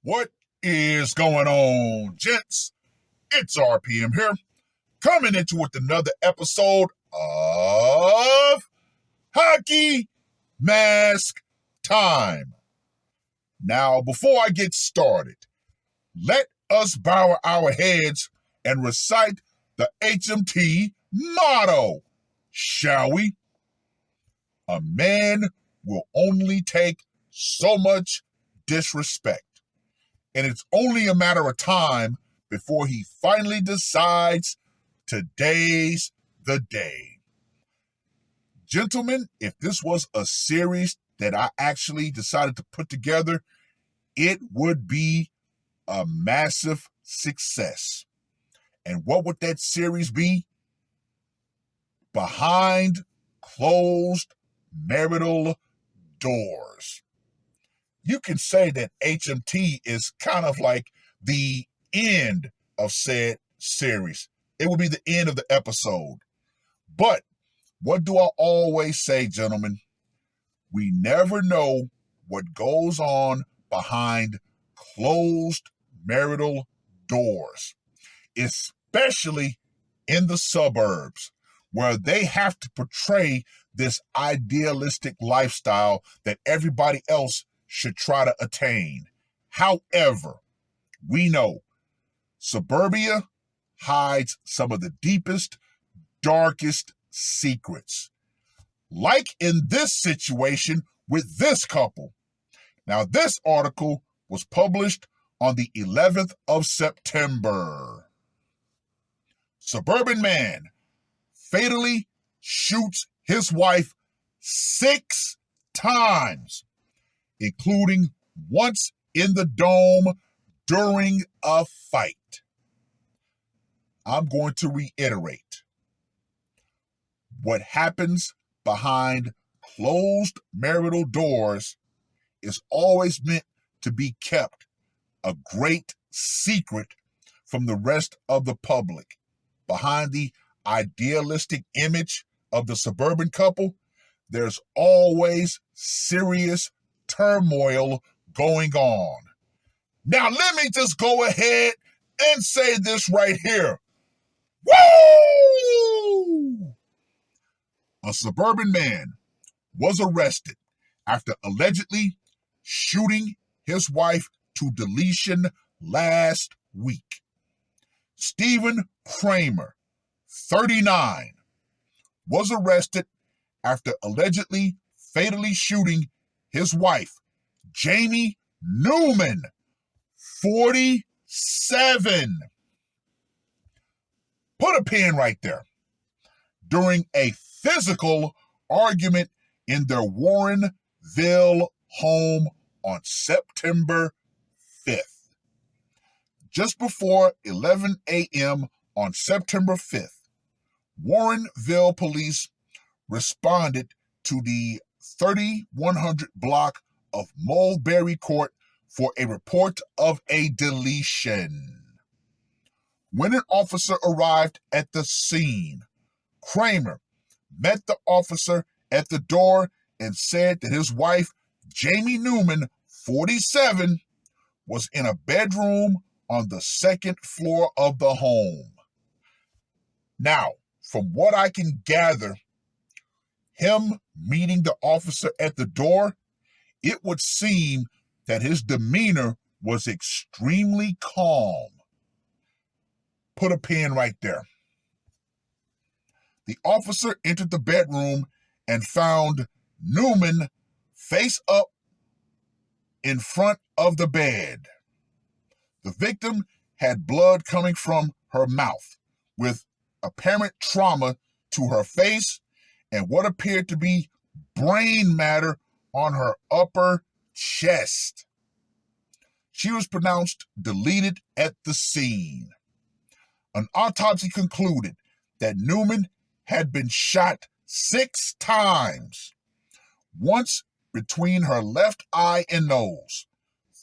What is going on, gents? It's R.P.M. here, coming into with another episode of Hockey Mask Time. Now, before I get started, let us bow our heads and recite the HMT motto, shall we? A man will only take so much disrespect, and it's only a matter of time before he finally decides today's the day. Gentlemen, if this was a series that I actually decided to put together, it would be a massive success. And what would that series be? Behind Closed Marital Doors. You can say that HMT is kind of like the end of said series. It will be the end of the episode. But what do I always say, gentlemen? We never know what goes on behind closed marital doors, especially in the suburbs, where they have to portray this idealistic lifestyle that everybody else should try to attain. However, we know suburbia hides some of the deepest, darkest secrets. Like in this situation with this couple. Now, this article was published on the 11th of September. Suburban man fatally shoots his wife 6 times, including once in the dome during a fight. I'm going to reiterate. What happens behind closed marital doors is always meant to be kept a great secret from the rest of the public. Behind the idealistic image of the suburban couple, there's always serious turmoil going on. Now, let me just go ahead and say this right here. Woo! A suburban man was arrested after allegedly shooting his wife to deletion last week. Stephen Kramer, 39, was arrested after allegedly fatally shooting his wife, Jamie Newman, 47. Put a pin right there. During a physical argument in their Warrenville home on September 5th. Just before 11 a.m. on September 5th, Warrenville police responded to the 3100 block of Mulberry Court for a report of a deletion. When an officer arrived at the scene, Kramer met the officer at the door and said that his wife, Jamie Newman, 47, was in a bedroom on the second floor of the home. Now, from what I can gather, him meeting the officer at the door, it would seem that his demeanor was extremely calm. Put a pin right there. The officer entered the bedroom and found Newman face up in front of the bed. The victim had blood coming from her mouth, with apparent trauma to her face and what appeared to be brain matter on her upper chest. She was pronounced deleted at the scene. An autopsy concluded that Newman had been shot 6 times, once between her left eye and nose,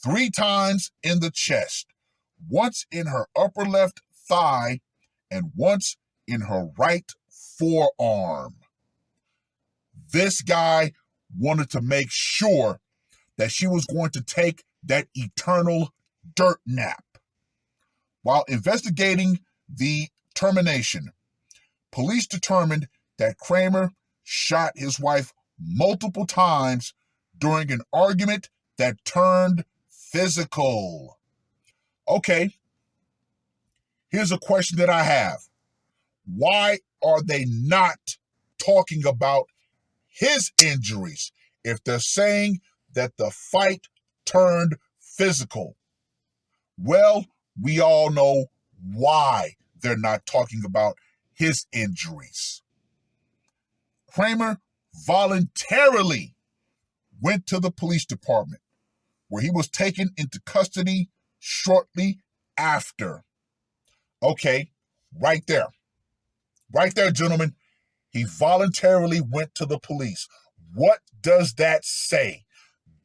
3 times in the chest, once in her upper left thigh, and once in her right forearm. This guy wanted to make sure that she was going to take that eternal dirt nap. While investigating the termination, police determined that Kramer shot his wife multiple times during an argument that turned physical. Okay, here's a question that I have. Why are they not talking about his injuries if they're saying that the fight turned physical? Well, we all know why they're not talking about his injuries. Kramer voluntarily went to the police department, where he was taken into custody shortly after. Okay, right there. Right there, gentlemen. He voluntarily went to the police. What does that say?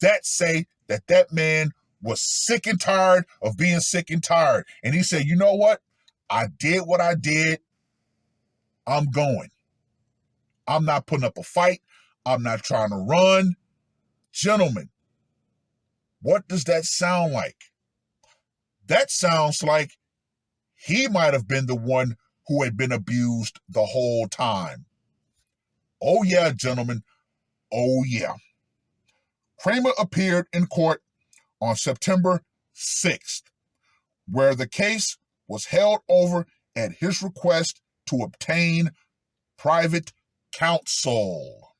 That say that that man was sick and tired of being sick and tired. And he said, you know what? I did what I did. I'm going. I'm not putting up a fight. I'm not trying to run. Gentlemen, what does that sound like? That sounds like he might have been the one who had been abused the whole time. Oh yeah, gentlemen. Oh yeah. Kramer appeared in court on September 6th, where the case was held over at his request to obtain private counsel.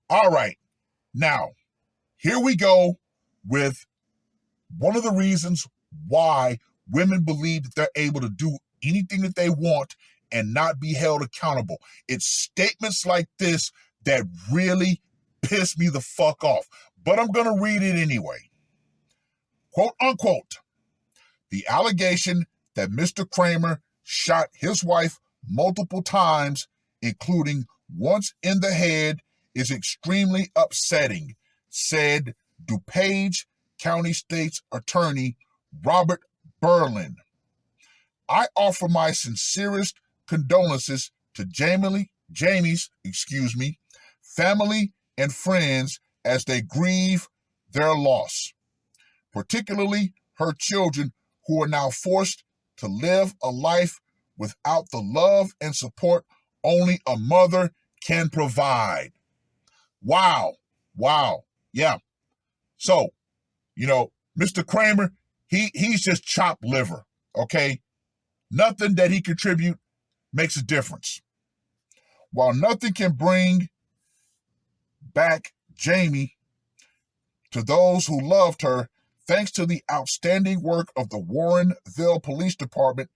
All right, now, here we go with one of the reasons why women believe that they're able to do anything that they want and not be held accountable. It's statements like this that really piss me the fuck off, but I'm going to read it anyway. Quote unquote, the allegation that Mr. Kramer shot his wife multiple times, including once in the head, is extremely upsetting, said DuPage County State's Attorney Robert Berlin. I offer my sincerest condolences to Jamie's family and friends as they grieve their loss, particularly her children who are now forced to live a life without the love and support only a mother can provide. Wow. Yeah. So, Mr. Kramer, he's just chopped liver, okay? Nothing that he contribute makes a difference. While nothing can bring back Jamie to those who loved her, thanks to the outstanding work of the Warrenville Police Department,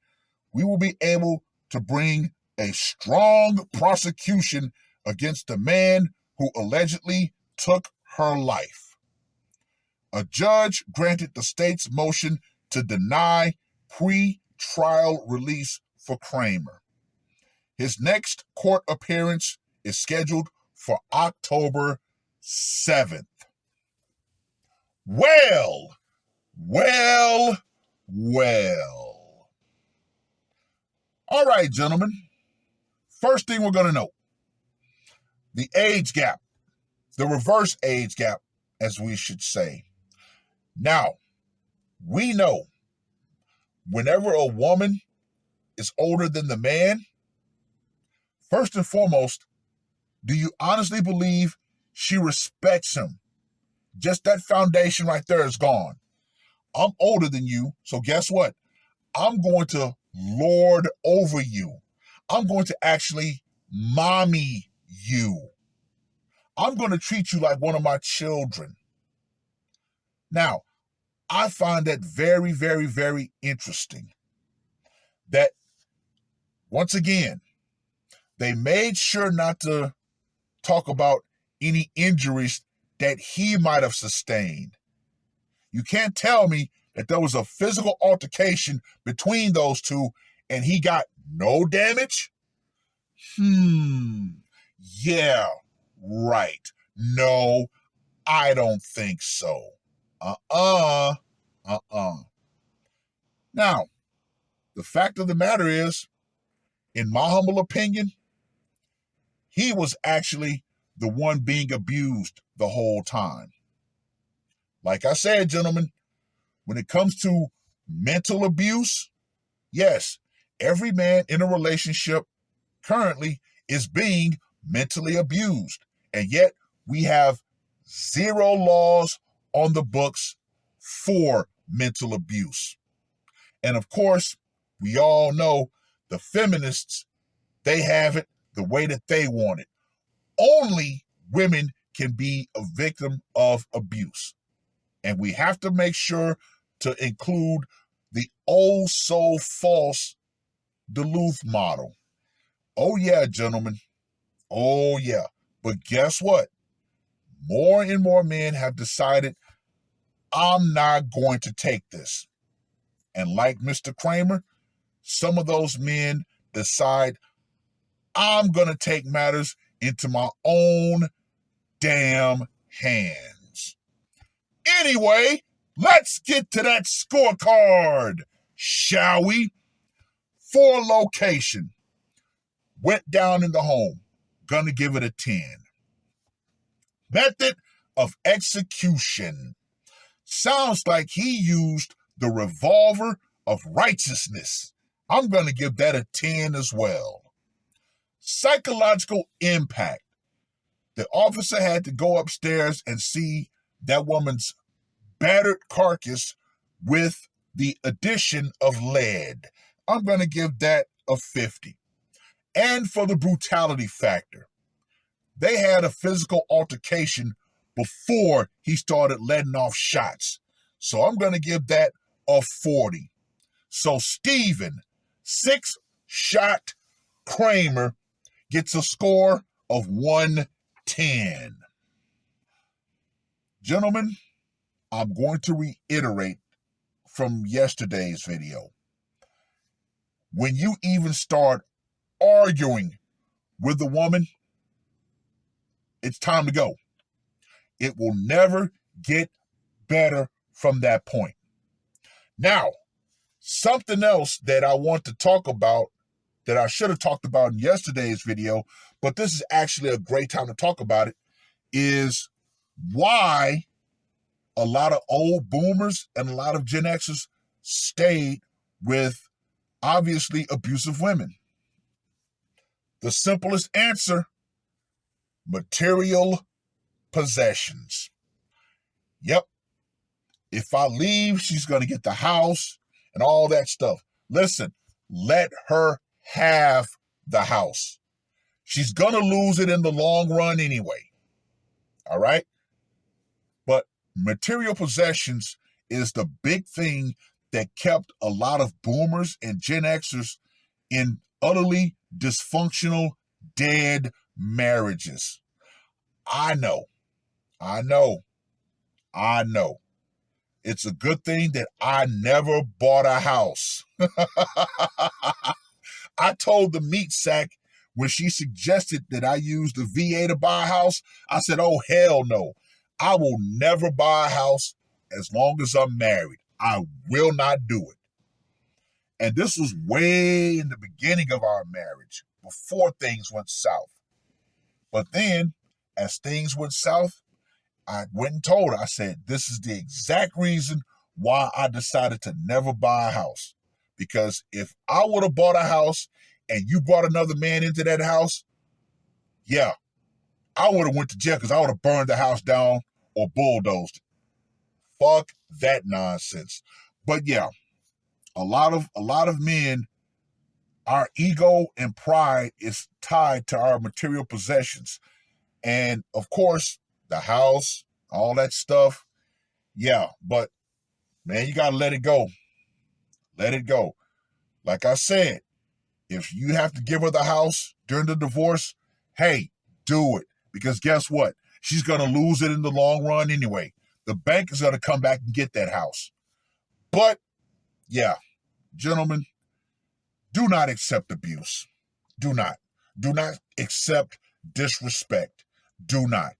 we will be able to bring a strong prosecution against the man who allegedly took her life. A judge granted the state's motion to deny pre-trial release for Kramer. His next court appearance is scheduled for October 7th. Well. All right, gentlemen. First thing we're going to know, the age gap, the reverse age gap, as we should say. Now, we know whenever a woman is older than the man, first and foremost, do you honestly believe she respects him? Just that foundation right there is gone. I'm older than you, so guess what? I'm going to lord over you. I'm going to actually mommy you. I'm going to treat you like one of my children. Now, I find that very, very, very interesting that, once again, they made sure not to talk about any injuries that he might have sustained. You can't tell me that there was a physical altercation between those two and he got no damage? Yeah, right. No, I don't think so. Now, the fact of the matter is, in my humble opinion, he was actually the one being abused the whole time. Like I said, gentlemen, when it comes to mental abuse, yes, every man in a relationship currently is being mentally abused. And yet we have zero laws on the books for mental abuse. And of course, we all know the feminists, they have it the way that they want it. Only women can be a victim of abuse. And we have to make sure to include the oh so false Duluth model. Oh yeah, gentlemen. Oh yeah. But guess what? More and more men have decided, I'm not going to take this. And like Mr. Kramer, some of those men decide, I'm going to take matters into my own damn hands. Anyway, let's get to that scorecard, shall we? For location, went down in the home, gonna give it a 10. Method of execution, sounds like he used the revolver of righteousness. I'm gonna give that a 10 as well. Psychological impact, the officer had to go upstairs and see that woman's battered carcass with the addition of lead. I'm going to give that a 50. And for the brutality factor, they had a physical altercation before he started letting off shots. So I'm going to give that a 40. So Steven, 6-shot Kramer, gets a score of 110. Gentlemen, I'm going to reiterate from yesterday's video. When you even start arguing with the woman, it's time to go. It will never get better from that point. Now, something else that I want to talk about that I should have talked about in yesterday's video, but this is actually a great time to talk about it, is why a lot of old boomers and a lot of Gen Xers stayed with obviously abusive women. The simplest answer, material possessions. Yep. If I leave, she's going to get the house and all that stuff. Listen, let her have the house. She's going to lose it in the long run anyway. All right? But material possessions is the big thing that kept a lot of boomers and Gen Xers in utterly dysfunctional, dead marriages. I know. It's a good thing that I never bought a house. I told the meat sack when she suggested that I use the VA to buy a house, I said, oh, hell no. I will never buy a house as long as I'm married. I will not do it. And this was way in the beginning of our marriage, before things went south. But then, as things went south, I went and told her, I said, this is the exact reason why I decided to never buy a house. Because if I would have bought a house and you brought another man into that house, yeah, I would have went to jail because I would have burned the house down or bulldozed it. Fuck that nonsense. But yeah, a lot of men, our ego and pride is tied to our material possessions. And of course, the house, all that stuff. Yeah, but man, you got to let it go. Let it go. Like I said, if you have to give her the house during the divorce, hey, do it. Because guess what? She's going to lose it in the long run anyway. The bank is going to come back and get that house. But, yeah, gentlemen, do not accept abuse. Do not. Do not accept disrespect. Do not.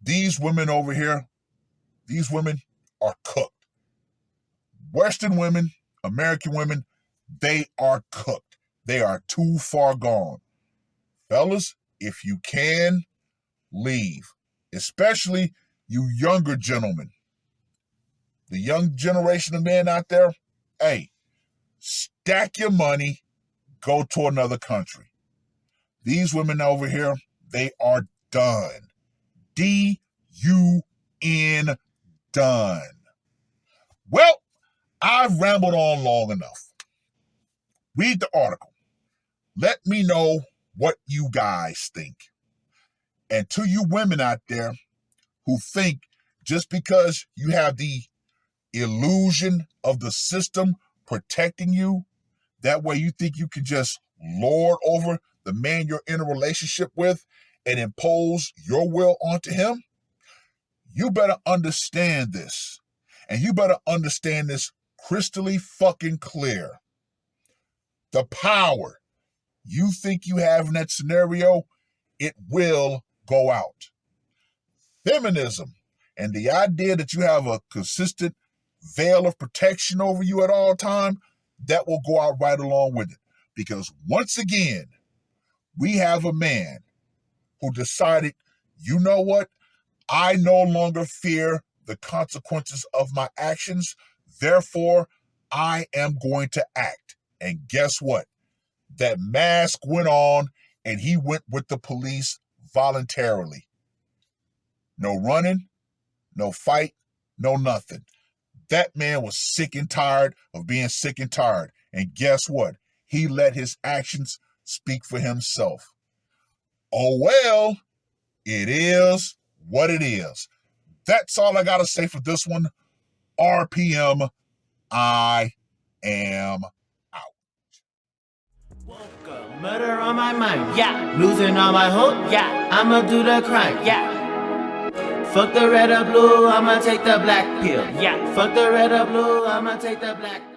These women over here, these women are cooked. Western women, American women, they are cooked. They are too far gone. Fellas, if you can, leave. Especially you younger gentlemen. the young generation of men out there, hey, stack your money, go to another country. These women over here, they are done. D-U-N, done. Well, I've rambled on long enough. Read the article. Let me know what you guys think. And to you women out there who think just because you have the illusion of the system protecting you, that way you think you can just lord over the man you're in a relationship with and impose your will onto him, you better understand this. And you better understand this crystally fucking clear. The power you think you have in that scenario, it will go out. Feminism and the idea that you have a consistent veil of protection over you at all time, that will go out right along with it. Because once again, we have a man who decided, you know what? I no longer fear the consequences of my actions. Therefore, I am going to act. And guess what? That mask went on and he went with the police voluntarily. No running, no fight, no nothing. That man was sick and tired of being sick and tired. And guess what? He let his actions speak for himself. Oh, well, it is what it is. That's all I got to say for this one. R.P.M. I am out. Woke up, murder on my mind, yeah. Losing all my hope, yeah. I'ma do the crime, yeah. Fuck the red or blue, I'ma take the black pill, yeah. Fuck the red or blue, I'ma take the black pill.